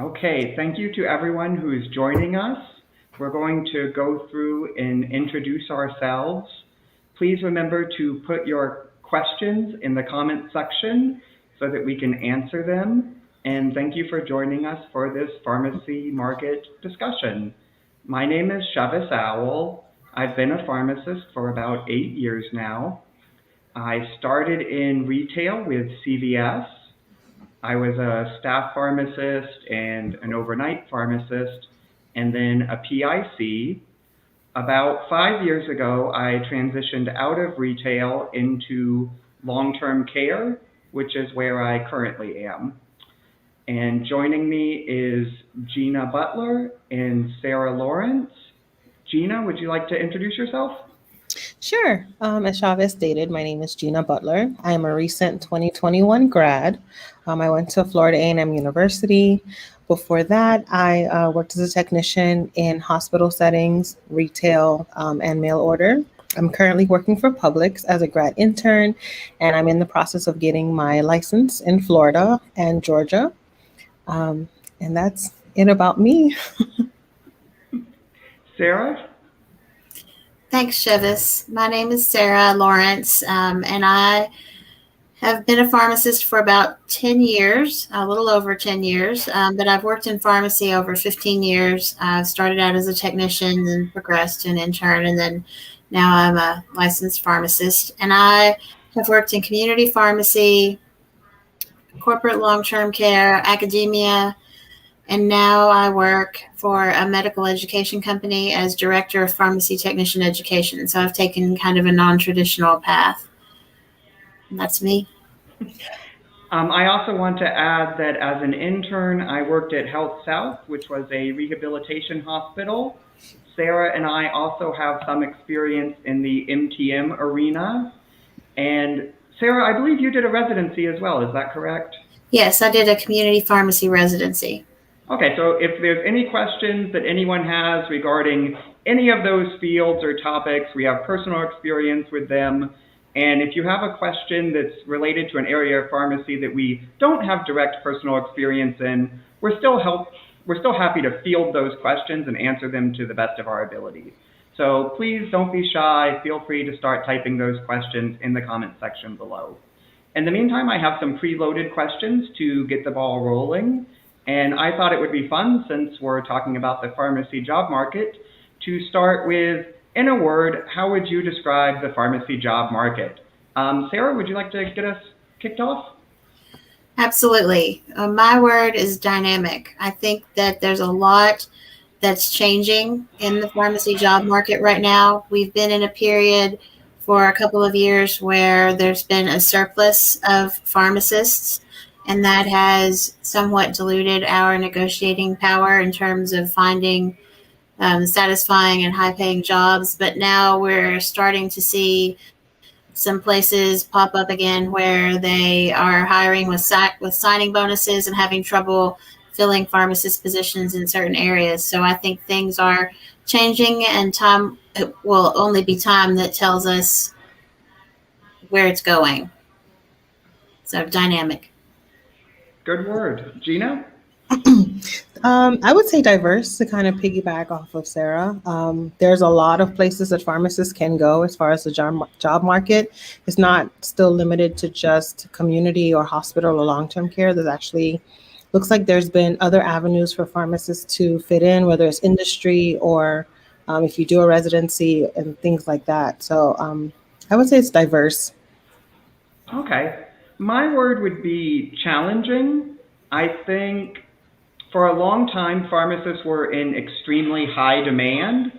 Okay, thank you to everyone who is joining us. We're going to go through and introduce ourselves. Please remember to put your questions in the comment section so that we can answer them. And thank you for joining us for this pharmacy market discussion. My name is Chivas Owle. I've been a pharmacist for about 8 years now. I started in retail with CVS. I was a staff pharmacist and an overnight pharmacist, and then a PIC. About 5 years ago, I transitioned out of retail into long-term care, which is where I currently am. And joining me is Gina Butler and Sarah Lawrence. Gina, would you like to introduce yourself? Sure. As Chavez stated, my name is Gina Butler. I am a recent 2021 grad. I went to Florida A&M University. Before that, I worked as a technician in hospital settings, retail, and mail order. I'm currently working for Publix as a grad intern, and I'm in the process of getting my license in Florida and Georgia. Um, and that's it about me. Sarah? Thanks, Chivas. My name is Sarah Lawrence, and I have been a pharmacist for about 10 years, a little over 10 years, but I've worked in pharmacy over 15 years. I started out as a technician, then progressed to an intern, and then now I'm a licensed pharmacist. And I have worked in community pharmacy, corporate long-term care, academia, and now I work for a medical education company as director of pharmacy technician education. So I've taken kind of a non-traditional path. And that's me. I also want to add that as an intern, I worked at Health South, which was a rehabilitation hospital. Sarah and I also have some experience in the MTM arena. And Sarah, I believe you did a residency as well, is that correct? Yes, I did a community pharmacy residency. Okay, so if there's any questions that anyone has regarding any of those fields or topics, we have personal experience with them. And if you have a question that's related to an area of pharmacy that we don't have direct personal experience in, we're still happy to field those questions and answer them to the best of our ability. So please don't be shy. Feel free to start typing those questions in the comment section below. In the meantime, I have some preloaded questions to get the ball rolling. And I thought it would be fun, since we're talking about the pharmacy job market, to start with, in a word, how would you describe the pharmacy job market? Sarah, would you like to get us kicked off? Absolutely. My word is dynamic. I think that there's a lot that's changing in the pharmacy job market right now. We've been in a period for a couple of years where there's been a surplus of pharmacists, and that has somewhat diluted our negotiating power in terms of finding satisfying and high-paying jobs. But now we're starting to see some places pop up again where they are hiring with signing bonuses and having trouble filling pharmacist positions in certain areas. So I think things are changing, and time will only be time that tells us where it's going. So dynamic. Good word. Gina? I would say diverse, to kind of piggyback off of Sarah. There's a lot of places that pharmacists can go as far as the job market. It's not still limited to just community or hospital or long-term care. There's actually, looks like there's been other avenues for pharmacists to fit in, whether it's industry or if you do a residency and things like that. So I would say it's diverse. Okay. My word would be challenging. I think for a long time, pharmacists were in extremely high demand,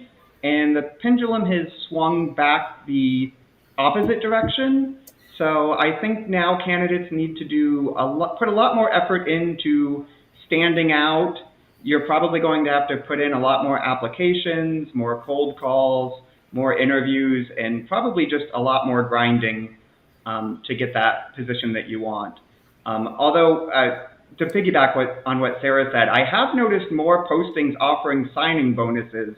and the pendulum has swung back the opposite direction. So I think now candidates need to put a lot more effort into standing out. You're probably going to have to put in a lot more applications, more cold calls, more interviews, and probably just a lot more grinding to get that position that you want. Although, to piggyback on what Sarah said, I have noticed more postings offering signing bonuses,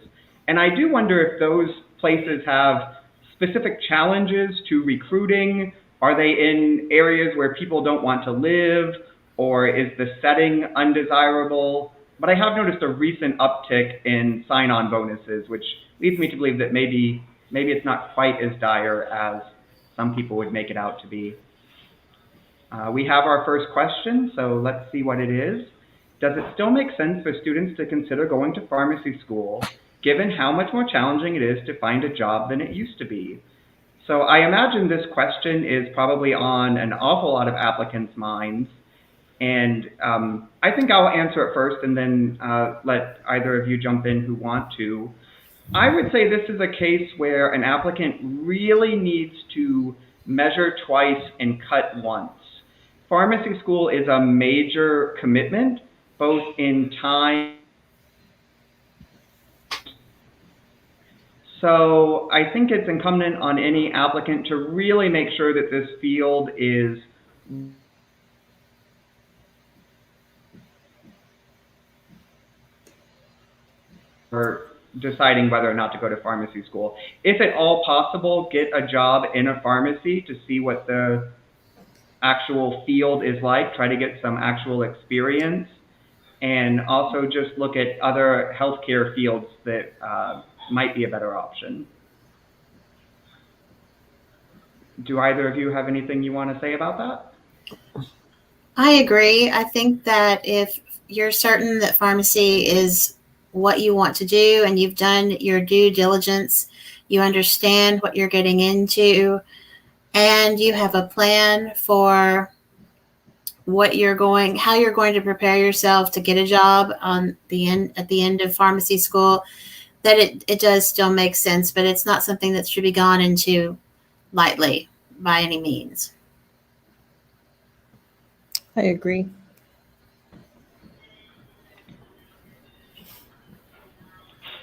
and I do wonder if those places have specific challenges to recruiting. Are they in areas where people don't want to live, or is the setting undesirable? But I have noticed a recent uptick in sign-on bonuses, which leads me to believe that maybe it's not quite as dire as some people would make it out to be. We have our first question, so let's see what it is. Does it still make sense for students to consider going to pharmacy school, given how much more challenging it is to find a job than it used to be? So I imagine this question is probably on an awful lot of applicants' minds. And I think I'll answer it first and then let either of you jump in who want to. I would say this is a case where an applicant really needs to measure twice and cut once. Pharmacy school is a major commitment, both in time. So I think it's incumbent on any applicant to really make sure that this field is or deciding whether or not to go to pharmacy school. If at all possible, get a job in a pharmacy to see what the actual field is like, try to get some actual experience, and also just look at other healthcare fields that might be a better option. Do either of you have anything you want to say about that? I agree. I think that if you're certain that pharmacy is what you want to do and you've done your due diligence, you understand what you're getting into, and you have a plan for how you're going to prepare yourself to get a job at the end of pharmacy school, that it does still make sense, but it's not something that should be gone into lightly by any means. I agree.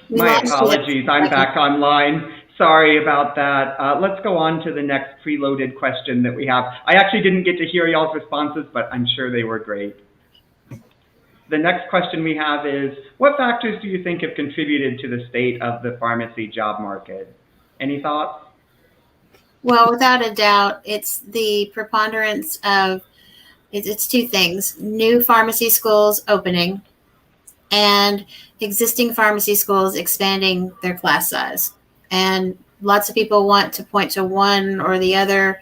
My apologies, I'm back online. Sorry about that. Let's go on to the next preloaded question that we have. I actually didn't get to hear y'all's responses, but I'm sure they were great. The next question we have is, what factors do you think have contributed to the state of the pharmacy job market? Any thoughts? Well, without a doubt, it's the preponderance of, it's two things: new pharmacy schools opening and existing pharmacy schools expanding their class size. And lots of people want to point to one or the other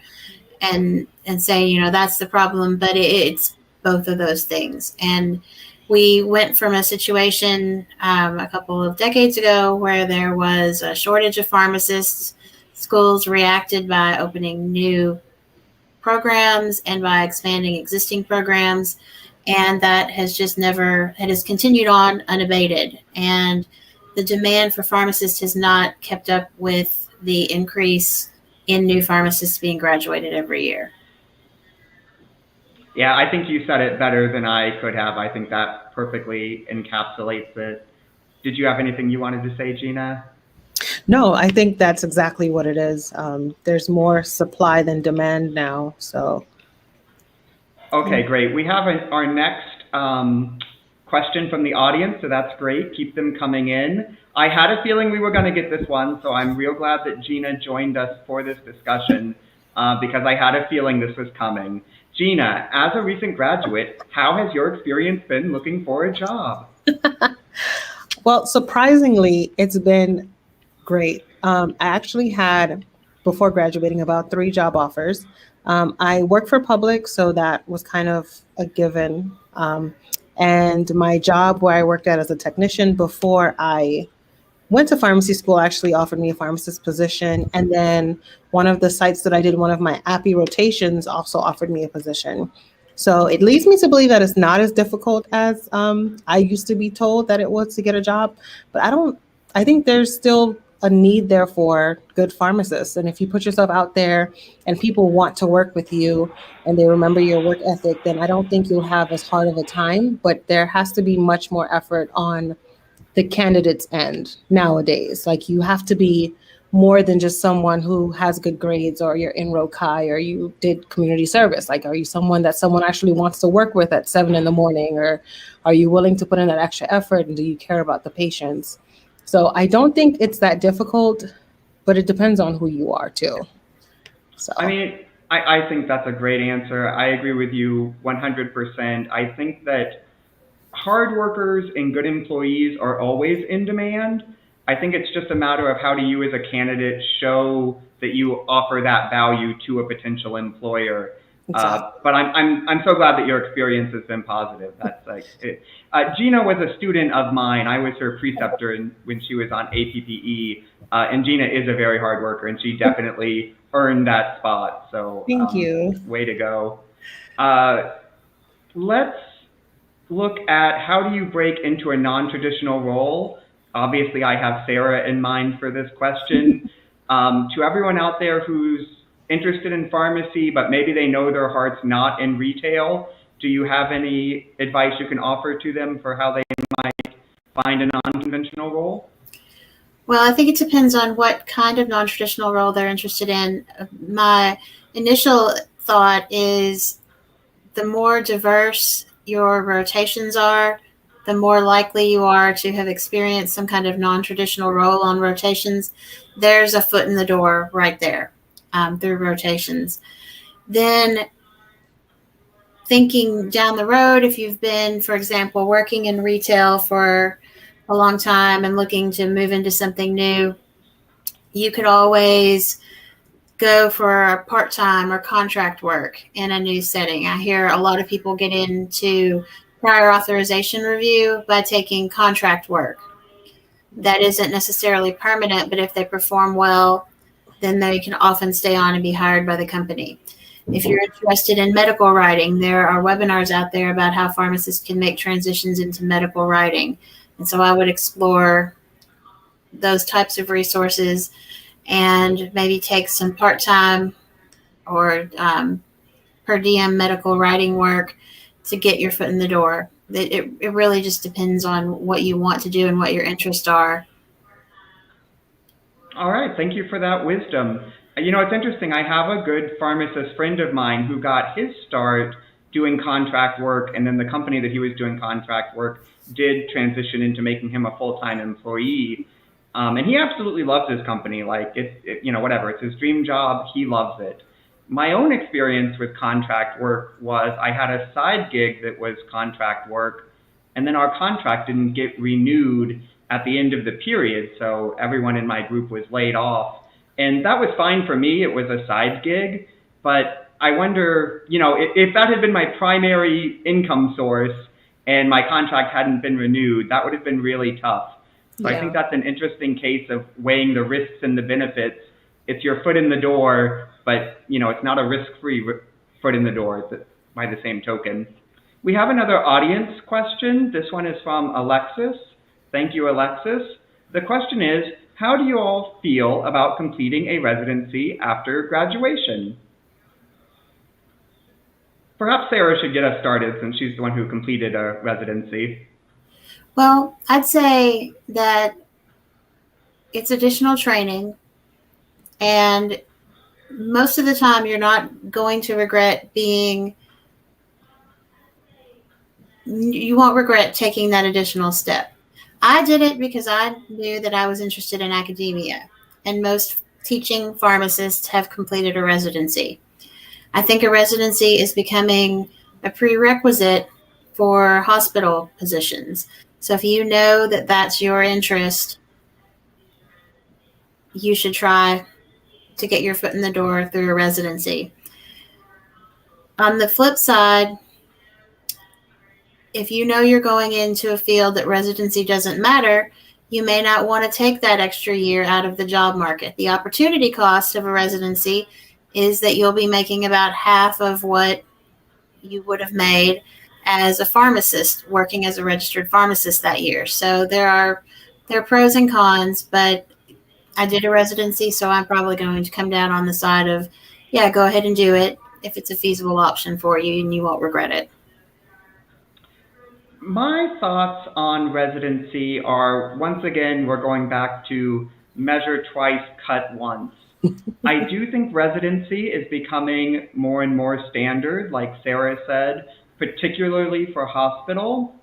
and say, that's the problem, but it's both of those things. And we went from a situation a couple of decades ago where there was a shortage of pharmacists. Schools reacted by opening new programs and by expanding existing programs. And that has continued on unabated. And the demand for pharmacists has not kept up with the increase in new pharmacists being graduated every year. Yeah, I think you said it better than I could have. I think that perfectly encapsulates it. Did you have anything you wanted to say, Gina? No, I think that's exactly what it is. There's more supply than demand now, so. Okay, great. We have our next question from the audience, so that's great. Keep them coming in. I had a feeling we were going to get this one, so I'm real glad that Gina joined us for this discussion because I had a feeling this was coming. Gina, as a recent graduate, how has your experience been looking for a job? Well, surprisingly, it's been great. I actually had, before graduating, about 3 job offers. I work for public, so that was kind of a given. And my job where I worked at as a technician before I went to pharmacy school actually offered me a pharmacist position. And then one of the sites that I did one of my API rotations also offered me a position. So it leads me to believe that it's not as difficult as I used to be told that it was to get a job. But I think there's still a need there for good pharmacists. And if you put yourself out there and people want to work with you and they remember your work ethic, then I don't think you'll have as hard of a time, but there has to be much more effort on the candidate's end nowadays. Like, you have to be more than just someone who has good grades, or you're in Rokai, or you did community service. Like, are you someone that someone actually wants to work with at 7 a.m, or are you willing to put in that extra effort, and do you care about the patients? So I don't think it's that difficult, but it depends on who you are too. So I mean, I think that's a great answer. I agree with you 100%. I think that hard workers and good employees are always in demand. I think it's just a matter of how do you as a candidate show that you offer that value to a potential employer. Exactly. But I'm so glad that your experience has been positive. That's like it. Gina was a student of mine. I was her preceptor when she was on APPE, and Gina is a very hard worker, and she definitely earned that spot. So Thank you. way to go. Let's look at how do you break into a non-traditional role. Obviously, I have Sarah in mind for this question. To everyone out there who's interested in pharmacy, but maybe they know their heart's not in retail, do you have any advice you can offer to them for how they might find a non-conventional role? Well, I think it depends on what kind of non-traditional role they're interested in. My initial thought is the more diverse your rotations are, the more likely you are to have experienced some kind of non-traditional role on rotations. There's a foot in the door right there through rotations. Then thinking down the road, if you've been, for example, working in retail for a long time and looking to move into something new, you could always go for part-time or contract work in a new setting. I hear a lot of people get into prior authorization review by taking contract work. That isn't necessarily permanent, but if they perform well, then they can often stay on and be hired by the company. If you're interested in medical writing, there are webinars out there about how pharmacists can make transitions into medical writing. And so I would explore those types of resources and maybe take some part-time or per diem medical writing work to get your foot in the door. It really just depends on what you want to do and what your interests are. All right, thank you for that wisdom. You know, it's interesting. I have a good pharmacist friend of mine who got his start doing contract work, and then the company that he was doing contract work did transition into making him a full-time employee. And he absolutely loves his company. Like, you know, whatever. It's his dream job. He loves it. My own experience with contract work was I had a side gig that was contract work, and then our contract didn't get renewed at the end of the period, so everyone in my group was laid off. And that was fine for me. It was a side gig, but I wonder, you know, if that had been my primary income source and my contract hadn't been renewed, that would have been really tough. So I think that's an interesting case of weighing the risks and the benefits. It's your foot in the door, but you know, it's not a risk-free foot in the door by the same token. We have another audience question. This one is from Alexis. Thank you, Alexis. The question is, how do you all feel about completing a residency after graduation? Perhaps Sarah should get us started since she's the one who completed a residency. Well, I'd say that it's additional training, and most of the time you're not going to regret you won't regret taking that additional step. I did it because I knew that I was interested in academia, and most teaching pharmacists have completed a residency. I think a residency is becoming a prerequisite for hospital positions. So if you know that that's your interest, you should try to get your foot in the door through a residency. On the flip side, if you know you're going into a field that residency doesn't matter, you may not want to take that extra year out of the job market. The opportunity cost of a residency is that you'll be making about half of what you would have made as a pharmacist working as a registered pharmacist that year. So there are pros and cons, but I did a residency, so I'm probably going to come down on the side of, yeah, go ahead and do it if it's a feasible option for you and you won't regret it. My thoughts on residency are, once again, we're going back to measure twice, cut once. I do think residency is becoming more and more standard, like Sarah said, particularly for hospital.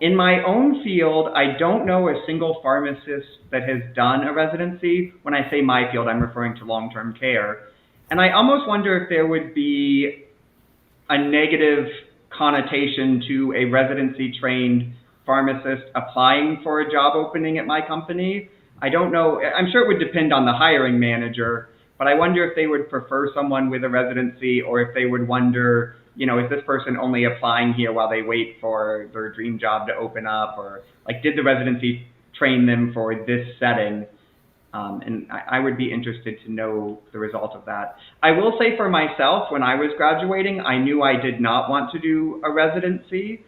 In my own field, I don't know a single pharmacist that has done a residency. When I say my field, I'm referring to long-term care. And I almost wonder if there would be a negative connotation to a residency trained pharmacist applying for a job opening at my company. I don't know. I'm sure it would depend on the hiring manager, but I wonder if they would prefer someone with a residency, or if they would wonder, is this person only applying here while they wait for their dream job to open up, or like, did the residency train them for this setting? And I would be interested to know the result of that. I will say for myself, when I was graduating, I knew I did not want to do a residency.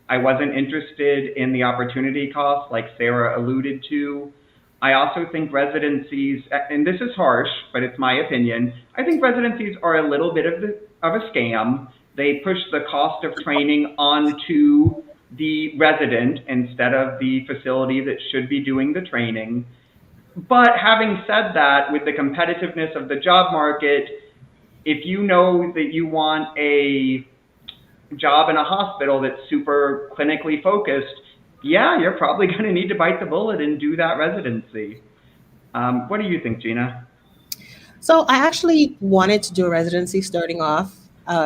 I wasn't interested in the opportunity cost like Sarah alluded to. I also think residencies, and this is harsh, but it's my opinion, I think residencies are a little bit of a scam. They push the cost of training onto the resident instead of the facility that should be doing the training. But having said that, with the competitiveness of the job market, if you know that you want a job in a hospital that's super clinically focused, yeah, you're probably going to need to bite the bullet and do that residency. What do you think, Gina? So I actually wanted to do a residency starting off.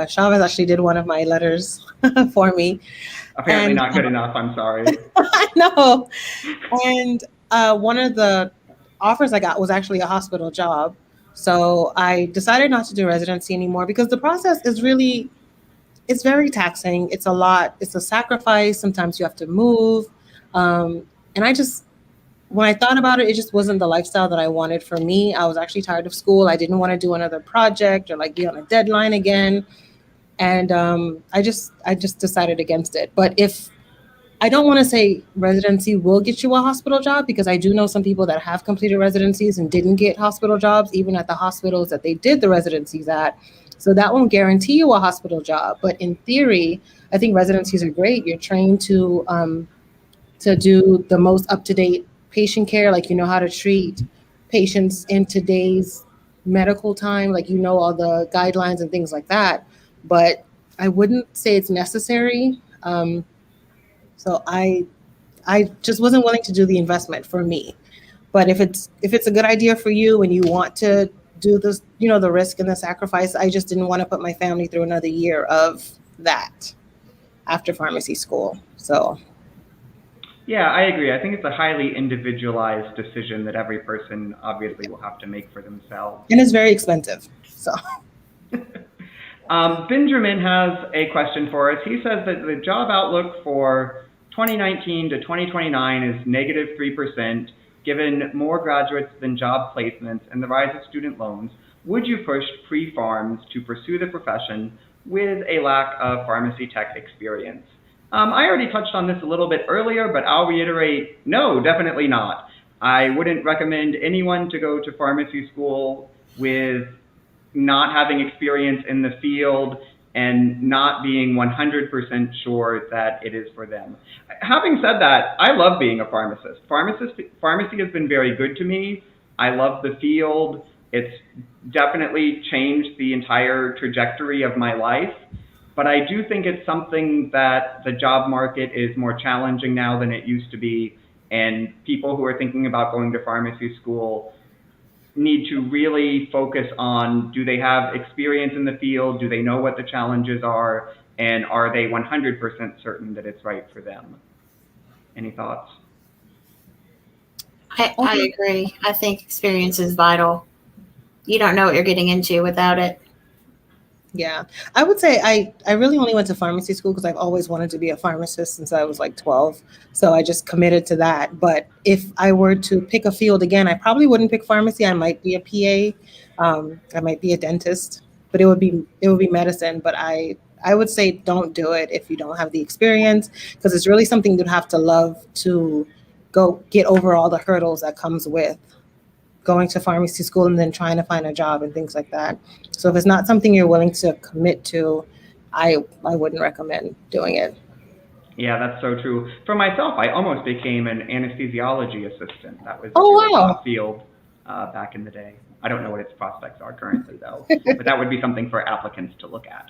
Chavez actually did one of my letters for me. Apparently not good enough, I'm sorry. I know. And one of the offers I got was actually a hospital job. So I decided not to do residency anymore because the process is really, it's very taxing. It's a lot. It's a sacrifice. Sometimes you have to move. And when I thought about it, it just wasn't the lifestyle that I wanted for me. I was actually tired of school. I didn't want to do another project or like be on a deadline again. And I just decided against it. But if I don't want to say residency will get you a hospital job, because I do know some people that have completed residencies and didn't get hospital jobs, even at the hospitals that they did the residencies at. So that won't guarantee you a hospital job. But in theory, I think residencies are great. You're trained to do the most up-to-date patient care. Like, you know how to treat patients in today's medical time, like, all the guidelines and things like that. But I wouldn't say it's necessary. So I just wasn't willing to do the investment for me. But if it's a good idea for you and you want to do this, the risk and the sacrifice, I just didn't want to put my family through another year of that after pharmacy school. So yeah, I agree. I think it's a highly individualized decision that every person obviously will have to make for themselves. And it's very expensive. So Benjamin has a question for us. He says that the job outlook for 2019 to 2029 is negative 3%, given more graduates than job placements and the rise of student loans. Would you push pre-pharms to pursue the profession with a lack of pharmacy tech experience? I already touched on this a little bit earlier, but I'll reiterate, no, definitely not. I wouldn't recommend anyone to go to pharmacy school with not having experience in the field and not being 100% sure that it is for them. Having said that, I love being a pharmacist. Pharmacy has been very good to me. I love the field. It's definitely changed the entire trajectory of my life. But I do think it's something that the job market is more challenging now than it used to be. And people who are thinking about going to pharmacy school need to really focus on, do they have experience in the field? Do they know what the challenges are? And are they 100% certain that it's right for them? Any thoughts? I agree. I think experience is vital. You don't know what you're getting into without it. yeah, I would say I really only went to pharmacy school because I've always wanted to be a pharmacist since I was like 12. So I just committed to that. But if I were to pick a field again, I probably wouldn't pick pharmacy. I might be a PA. I might be a dentist, but it would be medicine. But I would say don't do it if you don't have the experience, because it's really something you'd have to love to go get over all the hurdles that comes with going to pharmacy school and then trying to find a job and things like that. So if it's not something you're willing to commit to, I wouldn't recommend doing it. Yeah, that's so true. For myself, I almost became an anesthesiology assistant. That was a Oh, really wow. top field back in the day. I don't know what its prospects are currently, though, but that would be something for applicants to look at.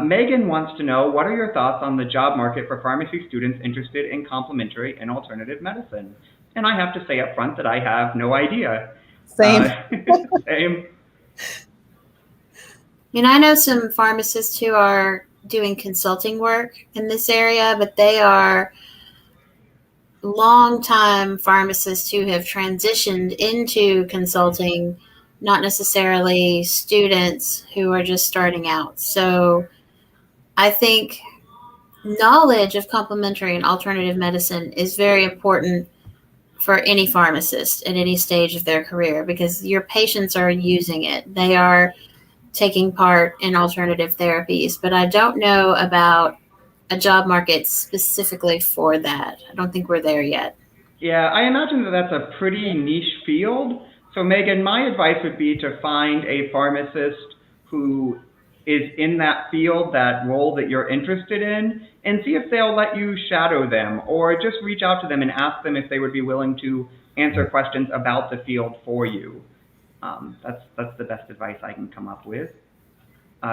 Megan wants to know, what are your thoughts on the job market for pharmacy students interested in complementary and alternative medicine? And I have to say up front that I have no idea. Same. Same. I know some pharmacists who are doing consulting work in this area, but they are longtime pharmacists who have transitioned into consulting, not necessarily students who are just starting out. So I think knowledge of complementary and alternative medicine is very important for any pharmacist at any stage of their career because your patients are using it. They are taking part in alternative therapies, but I don't know about a job market specifically for that. I don't think we're there yet. Yeah, I imagine that that's a pretty niche field. So, Megan, my advice would be to find a pharmacist who is in that field, that role that you're interested in, and see if they'll let you shadow them or just reach out to them and ask them if they would be willing to answer questions about the field for you. That's the best advice I can come up with.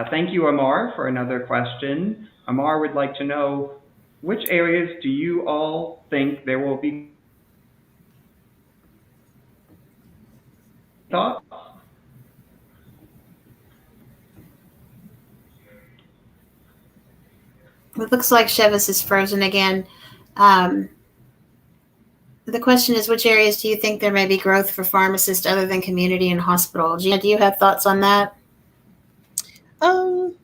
Thank you, Amar, for another question. Amar would like to know, which areas do you all think there will be thoughts? It looks like Chivas is frozen again. Um, the question is, which areas do you think there may be growth for pharmacists other than community and hospital? Gina, do you have thoughts on that? Um,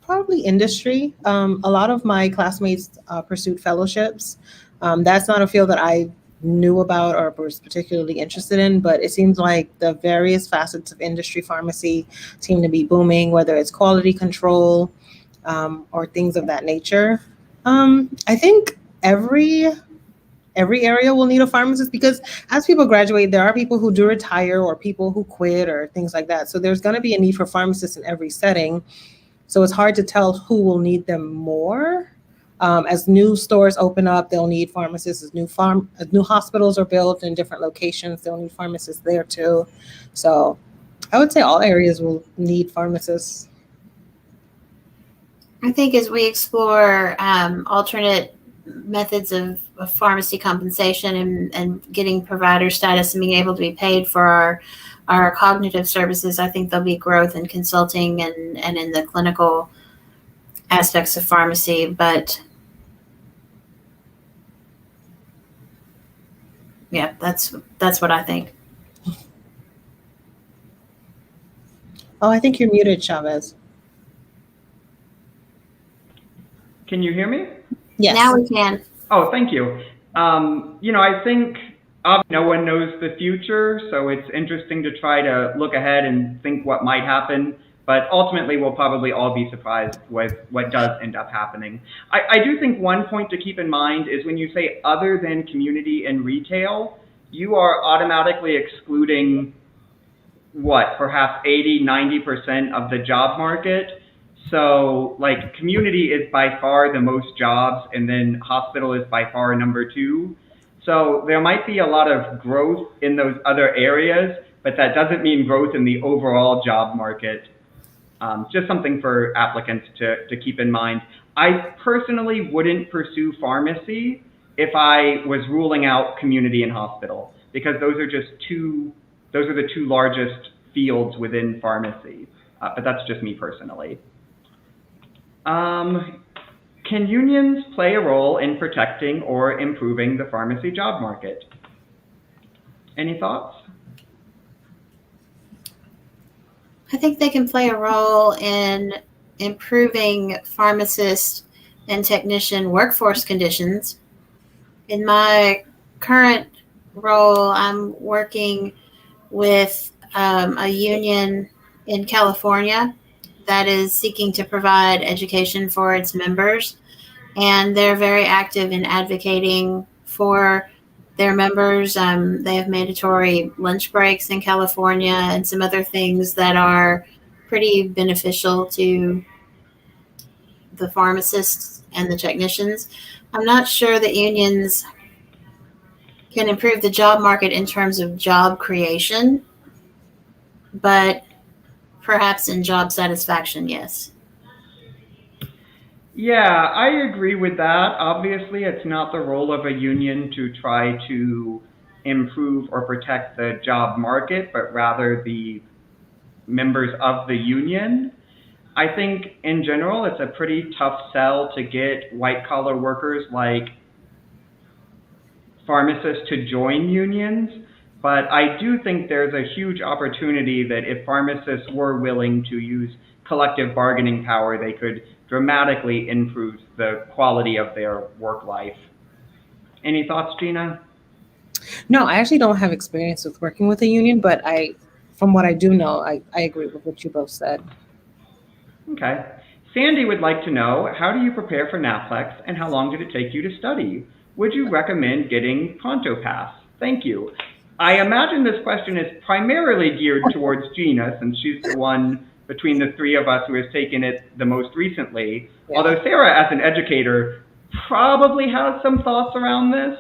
Probably industry. A lot of my classmates pursued fellowships. That's not a field that I knew about or was particularly interested in, but it seems like the various facets of industry pharmacy seem to be booming, whether it's quality control or things of that nature. I think every area will need a pharmacist because as people graduate, there are people who do retire or people who quit or things like that. So there's going to be a need for pharmacists in every setting. So it's hard to tell who will need them more. As new stores open up, they'll need pharmacists. As new hospitals are built in different locations, they'll need pharmacists there too. So I would say all areas will need pharmacists. I think as we explore alternate methods of pharmacy compensation and getting provider status and being able to be paid for our cognitive services, I think there'll be growth in consulting and in the clinical aspects of pharmacy. But yeah, that's what I think. Oh, I think you're muted, Chavez. Can you hear me? Yes. Now we can. Oh, thank you. I think no one knows the future, so it's interesting to try to look ahead and think what might happen. But ultimately, we'll probably all be surprised with what does end up happening. I do think one point to keep in mind is when you say other than community and retail, you are automatically excluding perhaps 80, 90% of the job market. So like community is by far the most jobs, and then hospital is by far number 2. So there might be a lot of growth in those other areas, but that doesn't mean growth in the overall job market. Just something for applicants to keep in mind. I personally wouldn't pursue pharmacy if I was ruling out community and hospital, because those are the two largest fields within pharmacy. But that's just me personally. Can unions play a role in protecting or improving the pharmacy job market? Any thoughts? I think they can play a role in improving pharmacist and technician workforce conditions. In my current role, I'm working with a union in California that is seeking to provide education for its members. And they're very active in advocating for their members. They have mandatory lunch breaks in California and some other things that are pretty beneficial to the pharmacists and the technicians. I'm not sure that unions can improve the job market in terms of job creation, but perhaps in job satisfaction, yes. Yeah, I agree with that. Obviously, it's not the role of a union to try to improve or protect the job market, but rather the members of the union. I think in general, it's a pretty tough sell to get white collar workers like pharmacists to join unions, but I do think there's a huge opportunity that if pharmacists were willing to use collective bargaining power, they could dramatically improve the quality of their work life. Any thoughts, Gina? No, I actually don't have experience with working with a union, but from what I do know, I agree with what you both said. Okay. Sandy would like to know, how do you prepare for naplex and how long did it take you to study? Would you recommend getting prontopass? Thank you. I imagine this question is primarily geared towards Gina, since she's the one between the three of us who has taken it the most recently. Yeah. Although Sarah, as an educator, probably has some thoughts around this.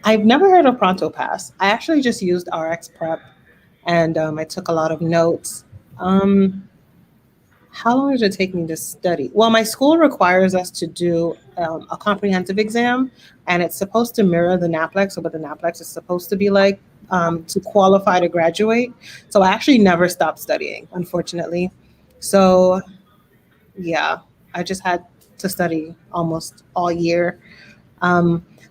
I've never heard of prontopass. I actually just used RX Prep, and I took a lot of notes. How long did it take me to study? Well, my school requires us to do a comprehensive exam, and it's supposed to mirror the naplex, or what the naplex is supposed to be like to qualify to graduate. So I actually never stopped studying, unfortunately. So yeah, I just had to study almost all year.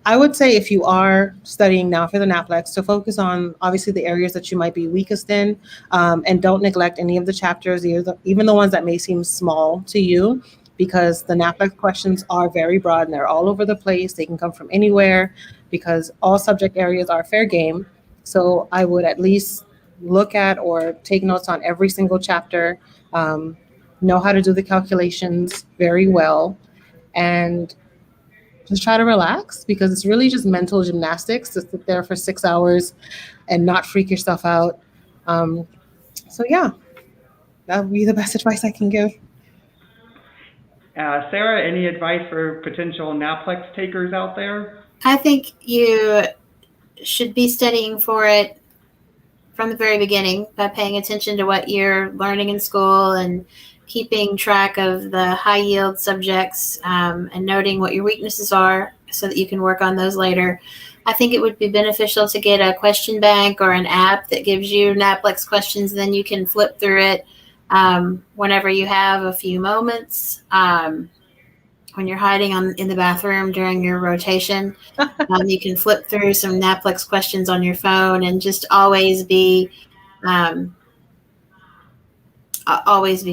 I would say if you are studying now for the naplex, to focus on obviously the areas that you might be weakest in, and don't neglect any of the chapters, even the ones that may seem small to you, because the naplex questions are very broad and they're all over the place. They can come from anywhere because all subject areas are fair game. So I would at least look at or take notes on every single chapter, know how to do the calculations very well, and just try to relax, because it's really just mental gymnastics to sit there for 6 hours and not freak yourself out. So yeah, that would be the best advice I can give. Sarah, any advice for potential naplex takers out there? I think you should be studying for it from the very beginning by paying attention to what you're learning in school and keeping track of the high yield subjects, and noting what your weaknesses are so that you can work on those later. I think it would be beneficial to get a question bank or an app that gives you naplex questions. Then you can flip through it whenever you have a few moments. When you're hiding in the bathroom during your rotation, you can flip through some naplex questions on your phone, and just always be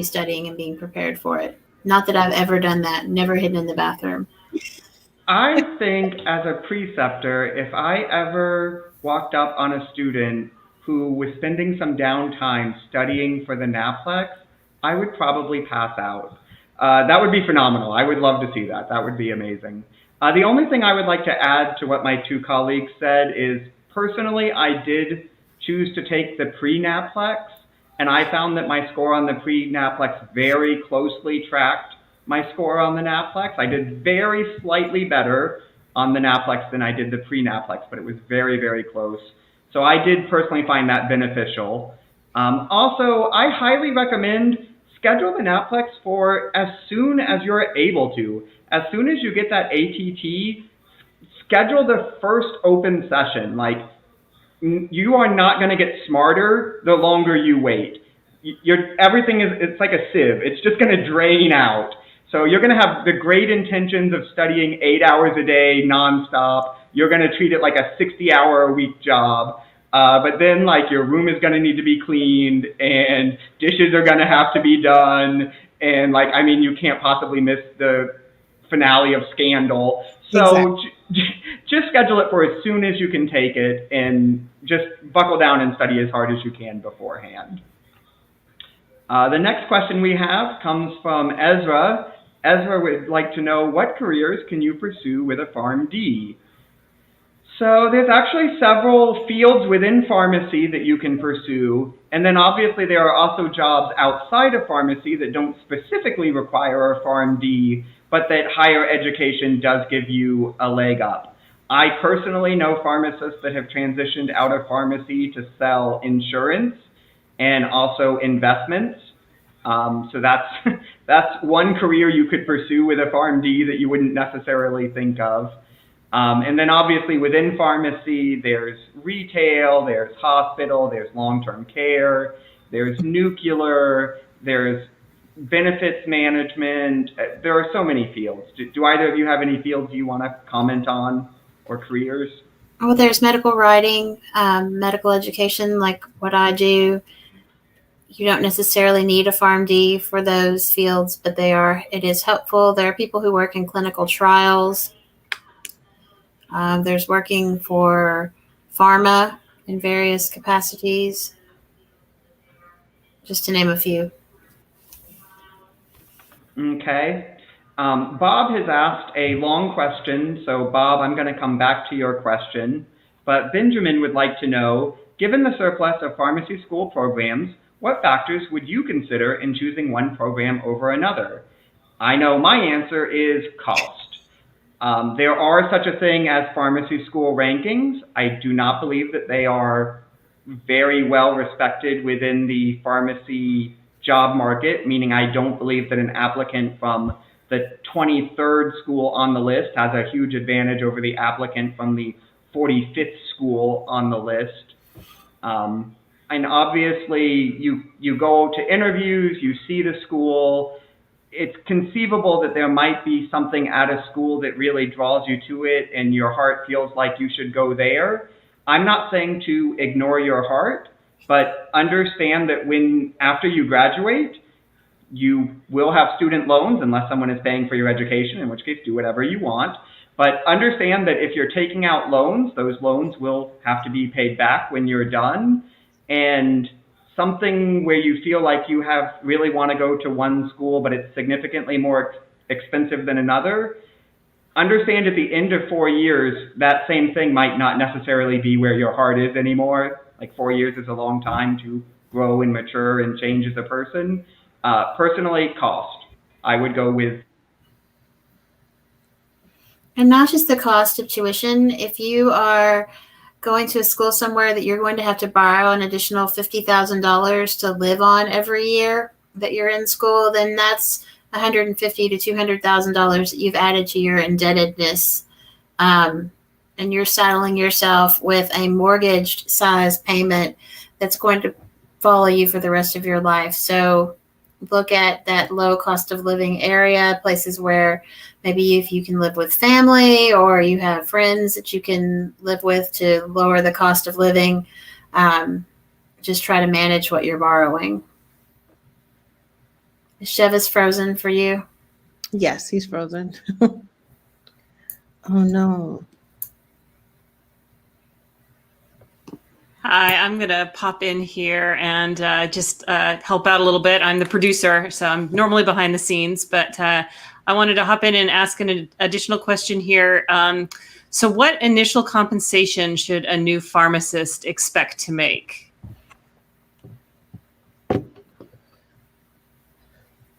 studying and being prepared for it. Not that I've ever done that, never hidden in the bathroom. I think as a preceptor, if I ever walked up on a student who was spending some downtime studying for the naplex, I would probably pass out. That would be phenomenal. I would love to see that. That would be amazing. The only thing I would like to add to what my two colleagues said is, personally, I did choose to take the pre-naplex, and I found that my score on the pre-naplex very closely tracked my score on the naplex. I did very slightly better on the naplex than I did the pre-naplex, but it was very, very close. So I did personally find that beneficial. Also, I highly recommend schedule the naplex for as soon as you're able to. As soon as you get that ATT, schedule the first open session. Like, you are not going to get smarter the longer you wait. Everything it's like a sieve. It's just going to drain out. So you're going to have the great intentions of studying 8 hours a day nonstop. You're going to treat it like a 60-hour-a-week job. But then, like, your room is going to need to be cleaned, and dishes are going to have to be done. And, like, I mean, you can't possibly miss the finale of Scandal. So just schedule it for as soon as you can take it, and just buckle down and study as hard as you can beforehand. The next question we have comes from Ezra. Ezra would like to know, what careers can you pursue with a PharmD? So there's actually several fields within pharmacy that you can pursue. And then obviously there are also jobs outside of pharmacy that don't specifically require a PharmD, but that higher education does give you a leg up. I personally know pharmacists that have transitioned out of pharmacy to sell insurance and also investments. So that's one career you could pursue with a PharmD that you wouldn't necessarily think of. And then obviously within pharmacy, there's retail, there's hospital, there's long-term care, there's nuclear, there's benefits management. There are so many fields. Do either of you have any fields you want to comment on or careers? Well, there's medical writing, medical education, like what I do. You don't necessarily need a PharmD for those fields, but it is helpful. There are people who work in clinical trials. There's working for pharma in various capacities, just to name a few. Okay. Bob has asked a long question, so Bob, I'm going to come back to your question. But Benjamin would like to know, given the surplus of pharmacy school programs, what factors would you consider in choosing one program over another? I know my answer is cost. There are such a thing as pharmacy school rankings. I do not believe that they are very well respected within the pharmacy job market, meaning I don't believe that an applicant from the 23rd school on the list has a huge advantage over the applicant from the 45th school on the list. And obviously, you go to interviews, you see the school. It's conceivable that there might be something at a school that really draws you to it and your heart feels like you should go there. I'm not saying to ignore your heart, but understand that after you graduate, you will have student loans unless someone is paying for your education, in which case do whatever you want. But understand that if you're taking out loans, those loans will have to be paid back when you're done. And something where you feel like you really want to go to one school, but it's significantly more expensive than another, understand at the end of 4 years, that same thing might not necessarily be where your heart is anymore. Like 4 years is a long time to grow and mature and change as a person. Personally, cost. I would go with. And not just the cost of tuition. If you are going to a school somewhere that you're going to have to borrow an additional $50,000 to live on every year that you're in school, then that's $150,000 to $200,000 that you've added to your indebtedness. And you're saddling yourself with a mortgaged size payment that's going to follow you for the rest of your life. So look at that low cost of living area, places where maybe if you can live with family or you have friends that you can live with to lower the cost of living. Just try to manage what you're borrowing. Is Chivas frozen for you? Yes, he's frozen. Oh no. Hi, I'm going to pop in here and just help out a little bit. I'm the producer, so I'm normally behind the scenes, but I wanted to hop in and ask an additional question here. So what initial compensation should a new pharmacist expect to make?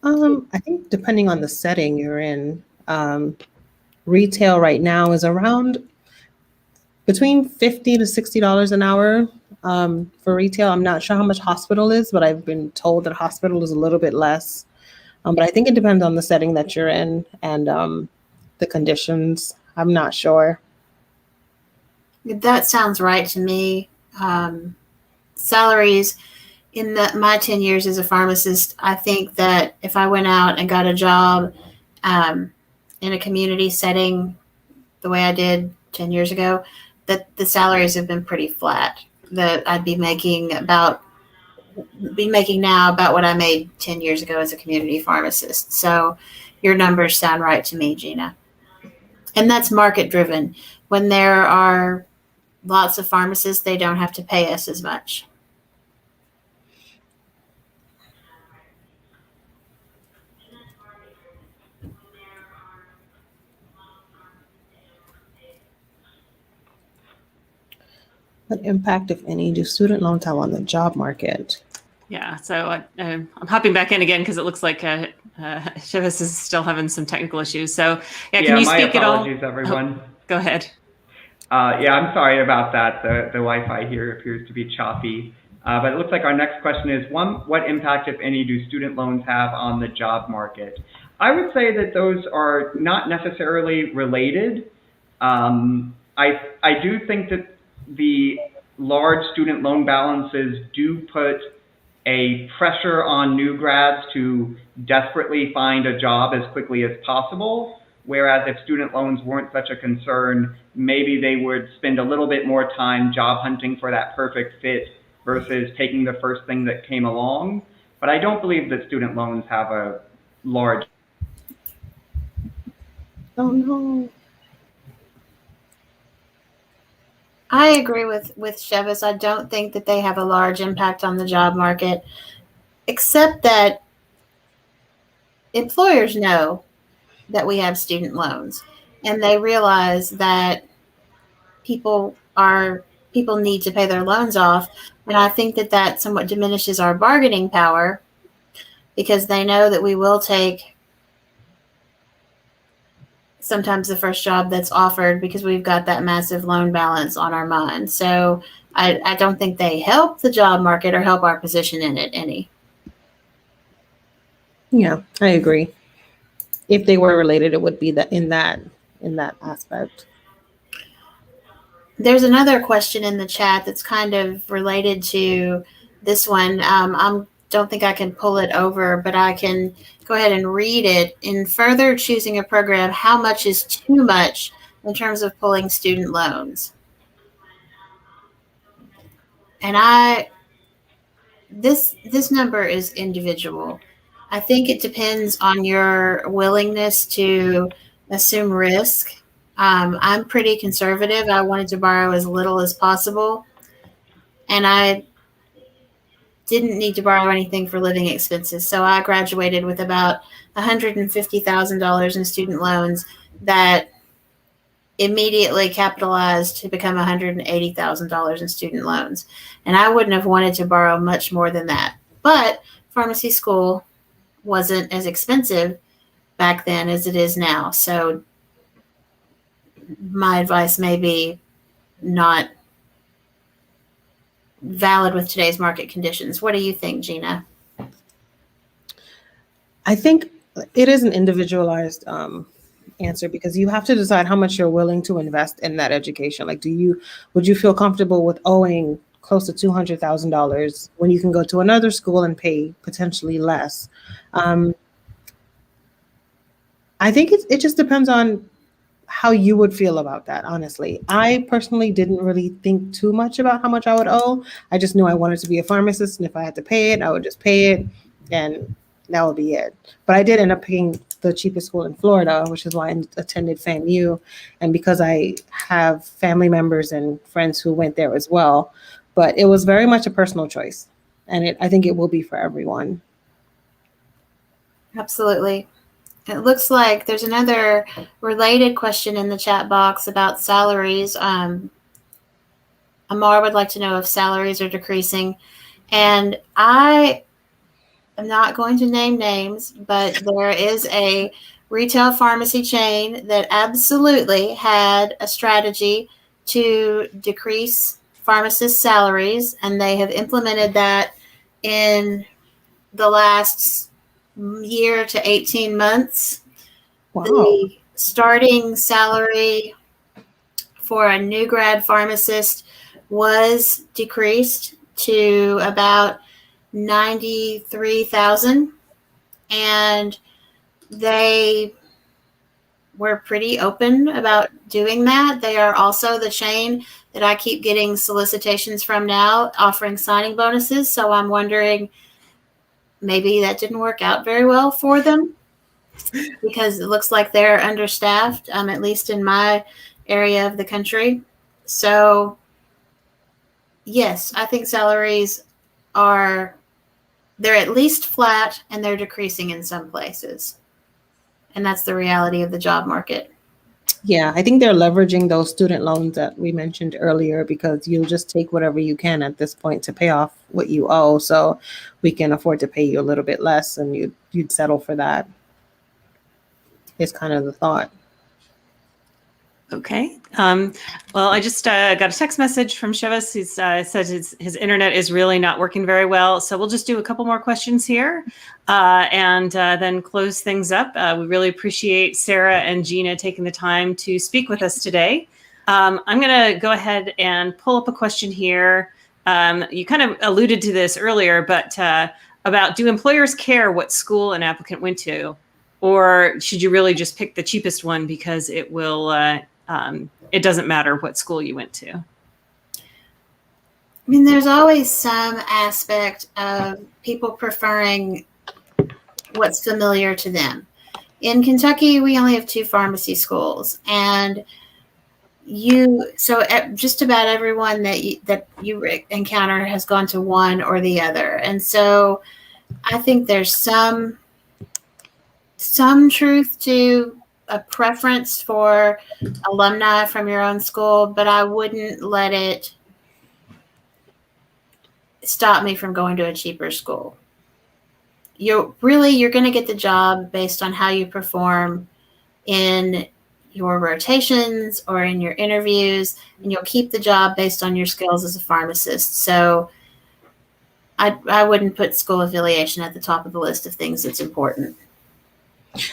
I think depending on the setting you're in, retail right now is around between $50 to $60 an hour for retail. I'm not sure how much hospital is, but I've been told that hospital is a little bit less. But I think it depends on the setting that you're in and the conditions. I'm not sure. That sounds right to me. Salaries in my 10 years as a pharmacist, I think that if I went out and got a job in a community setting the way I did 10 years ago, that the salaries have been pretty flat. That I'd be making now about what I made 10 years ago as a community pharmacist. So your numbers sound right to me, Gina. And that's market driven. When there are lots of pharmacists, they don't have to pay us as much. What impact, if any, do student loans have on the job market? Yeah, so I'm hopping back in again because it looks like Chivas is still having some technical issues. So yeah, can you speak at all? My apologies, everyone. Oh, go ahead. Yeah, I'm sorry about that. The Wi-Fi here appears to be choppy. But it looks like our next question is, what impact, if any, do student loans have on the job market? I would say that those are not necessarily related. I do think that the large student loan balances do put a pressure on new grads to desperately find a job as quickly as possible. Whereas if student loans weren't such a concern, maybe they would spend a little bit more time job hunting for that perfect fit versus taking the first thing that came along. But I don't believe that student loans have a large. Oh no. I agree with Chivas. I don't think that they have a large impact on the job market, except that employers know that we have student loans, and they realize that people need to pay their loans off. And I think that that somewhat diminishes our bargaining power because they know that we will take sometimes the first job that's offered because we've got that massive loan balance on our mind. So I don't think they help the job market or help our position in it any. Yeah, I agree. If they were related, it would be that in that aspect. There's another question in the chat that's kind of related to this one. I don't think I can pull it over, but I can go ahead and read it. In further choosing a program, how much is too much in terms of pulling student loans? And this number is individual. I think it depends on your willingness to assume risk. I'm pretty conservative. I wanted to borrow as little as possible, and I didn't need to borrow anything for living expenses. So I graduated with about $150,000 in student loans that immediately capitalized to become $180,000 in student loans. And I wouldn't have wanted to borrow much more than that. But pharmacy school wasn't as expensive back then as it is now. So my advice may be not valid with today's market conditions. What do you think, Gina? I think it is an individualized answer because you have to decide how much you're willing to invest in that education. Like, would you feel comfortable with owing close to $200,000 when you can go to another school and pay potentially less? I think it just depends on how you would feel about that, honestly. I personally didn't really think too much about how much I would owe. I just knew I wanted to be a pharmacist, and if I had to pay it, I would just pay it, and that would be it. But I did end up paying the cheapest school in Florida, which is why I attended FAMU, and because I have family members and friends who went there as well. But it was very much a personal choice, and I think it will be for everyone. Absolutely. It looks like there's another related question in the chat box about salaries. Amar would like to know if salaries are decreasing. And I am not going to name names, but there is a retail pharmacy chain that absolutely had a strategy to decrease pharmacist salaries, and they have implemented that in the last year to 18 months. Wow. The starting salary for a new grad pharmacist was decreased to about $93,000, and they were pretty open about doing that. They are also the chain that I keep getting solicitations from now offering signing bonuses. So I'm wondering, maybe that didn't work out very well for them because it looks like they're understaffed, at least in my area of the country. So yes, I think salaries they're at least flat and they're decreasing in some places. And that's the reality of the job market. Yeah, I think they're leveraging those student loans that we mentioned earlier because you'll just take whatever you can at this point to pay off what you owe. So we can afford to pay you a little bit less and you'd settle for that. Is kind of the thought. Okay. Well, I just got a text message from Chivas. He said his internet is really not working very well. So we'll just do a couple more questions here and then close things up. We really appreciate Sarah and Gina taking the time to speak with us today. I'm going to go ahead and pull up a question here. You kind of alluded to this earlier, but about, do employers care what school an applicant went to? Or should you really just pick the cheapest one because it will it doesn't matter what school you went to? I mean, there's always some aspect of people preferring what's familiar to them. In Kentucky, we only have 2 pharmacy schools, and just about everyone that you encounter has gone to one or the other. And so I think there's some truth to a preference for alumni from your own school, but I wouldn't let it stop me from going to a cheaper school. You're going to get the job based on how you perform in your rotations or in your interviews, and you'll keep the job based on your skills as a pharmacist. So I wouldn't put school affiliation at the top of the list of things that's important.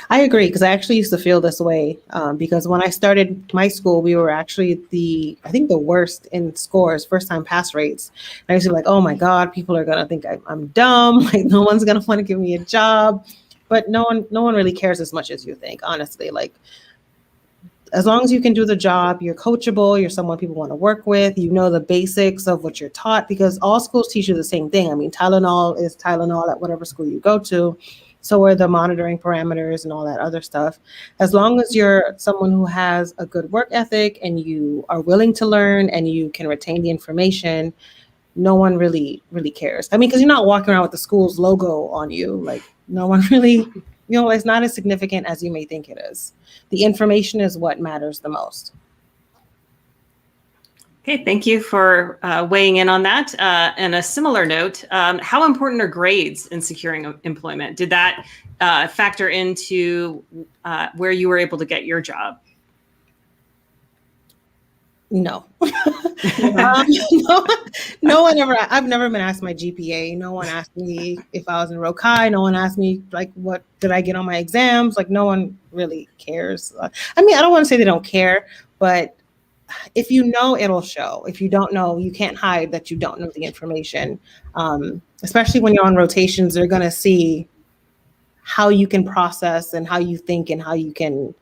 I agree, because I actually used to feel this way because when I started my school, we were actually I think the worst in scores, first time pass rates. And I used to be like, oh my God, people are going to think I'm dumb. Like no one's going to want to give me a job. But no one really cares as much as you think, honestly. Like as long as you can do the job, you're coachable, you're someone people want to work with, you know the basics of what you're taught, because all schools teach you the same thing. I mean, Tylenol is Tylenol at whatever school you go to. So are the monitoring parameters and all that other stuff. As long as you're someone who has a good work ethic and you are willing to learn and you can retain the information, no one really cares. I mean, because you're not walking around with the school's logo on you. Like no one really, it's not as significant as you may think it is. The information is what matters the most. Okay, thank you for weighing in on that. And a similar note, how important are grades in securing employment? Did that factor into where you were able to get your job? No. No one ever, I've never been asked my GPA. No one asked me if I was in Rock High. No one asked me like, what did I get on my exams? Like no one really cares. I mean, I don't want to say they don't care, but if you know, it'll show. If you don't know, you can't hide that you don't know the information. Especially when you're on rotations, they're going to see how you can process and how you think and how you can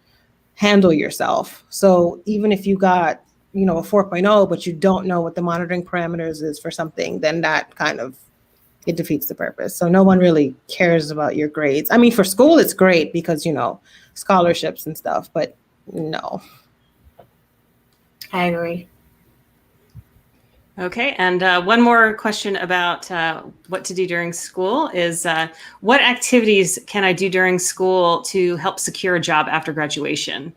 handle yourself. So even if you got, a 4.0, but you don't know what the monitoring parameters is for something, then that kind of, it defeats the purpose. So no one really cares about your grades. I mean, for school, it's great because, scholarships and stuff, but no. I agree. Okay, and one more question about what to do during school is what activities can I do during school to help secure a job after graduation?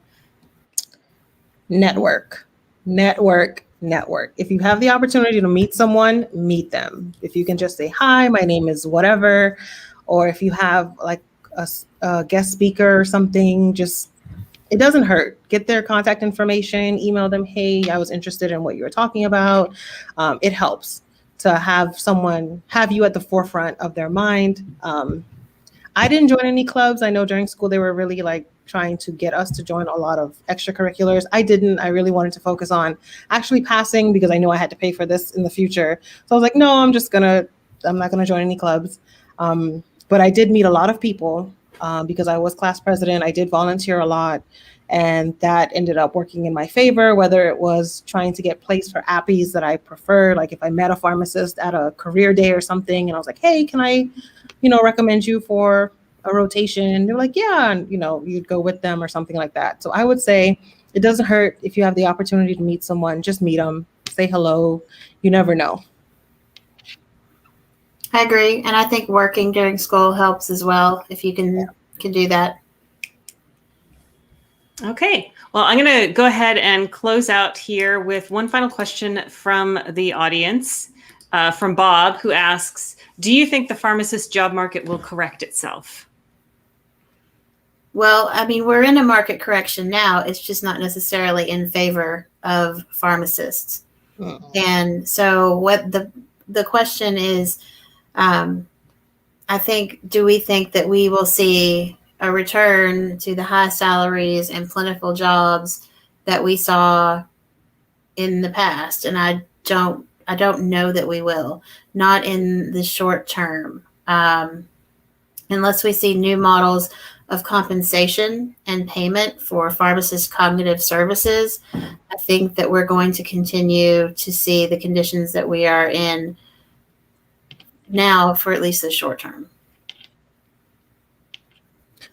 Network. If you have the opportunity to meet someone, meet them. If you can just say, hi, my name is whatever, or if you have like a guest speaker or something, it doesn't hurt. Get their contact information, email them, hey, I was interested in what you were talking about. It helps to have someone have you at the forefront of their mind. I didn't join any clubs. I know during school they were really like trying to get us to join a lot of extracurriculars. I didn't. I really wanted to focus on actually passing because I knew I had to pay for this in the future. So I was like, no, I'm not gonna join any clubs. But I did meet a lot of people. Because I was class president, I did volunteer a lot, and that ended up working in my favor, whether it was trying to get placed for appies that I prefer, like if I met a pharmacist at a career day or something, and I was like, hey, can I, recommend you for a rotation? They're like, yeah, and, you'd go with them or something like that. So I would say it doesn't hurt if you have the opportunity to meet someone, just meet them, say hello, you never know. I agree. And I think working during school helps as well, if you can do that. Okay. Well, I'm going to go ahead and close out here with one final question from the audience, from Bob, who asks, do you think the pharmacist job market will correct itself? Well, I mean, we're in a market correction now. It's just not necessarily in favor of pharmacists. And so what the question is, I think, do we think that we will see a return to the high salaries and plentiful jobs that we saw in the past? And I don't know that we will, not in the short term, unless we see new models of compensation and payment for pharmacist cognitive services. I think that we're going to continue to see the conditions that we are in now for at least the short term.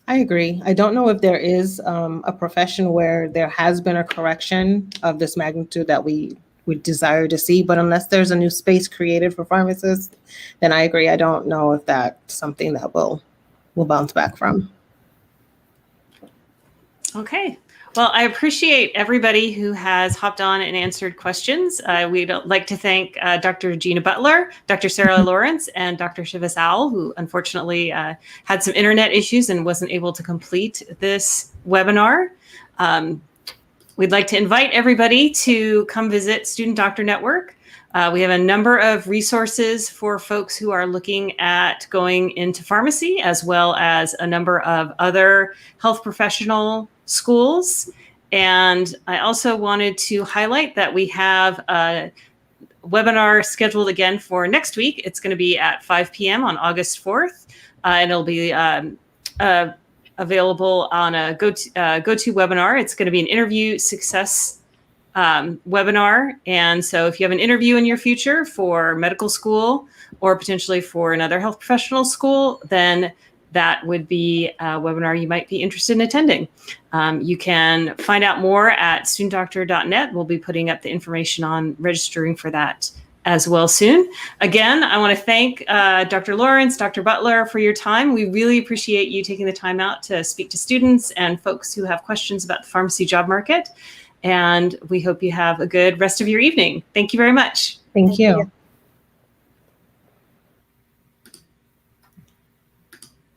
I agree. I don't know if there is a profession where there has been a correction of this magnitude that we would desire to see, but unless there's a new space created for pharmacists, then I agree. I don't know if that's something that we'll bounce back from. Okay. Well, I appreciate everybody who has hopped on and answered questions. We'd like to thank Dr. Gina Butler, Dr. Sarah Lawrence, and Dr. Chivas Owle, who unfortunately had some internet issues and wasn't able to complete this webinar. We'd like to invite everybody to come visit Student Doctor Network. We have a number of resources for folks who are looking at going into pharmacy, as well as a number of other health professional schools. And I also wanted to highlight that we have a webinar scheduled again for next week. It's going to be at 5 p.m. on August 4th, and it'll be available on a GoToWebinar. It's going to be an interview success webinar. And so if you have an interview in your future for medical school or potentially for another health professional school, then that would be a webinar you might be interested in attending. You can find out more at studentdoctor.net. We'll be putting up the information on registering for that as well soon. Again, I want to thank Dr. Lawrence, Dr. Butler for your time. We really appreciate you taking the time out to speak to students and folks who have questions about the pharmacy job market. And we hope you have a good rest of your evening. Thank you very much. Thank you.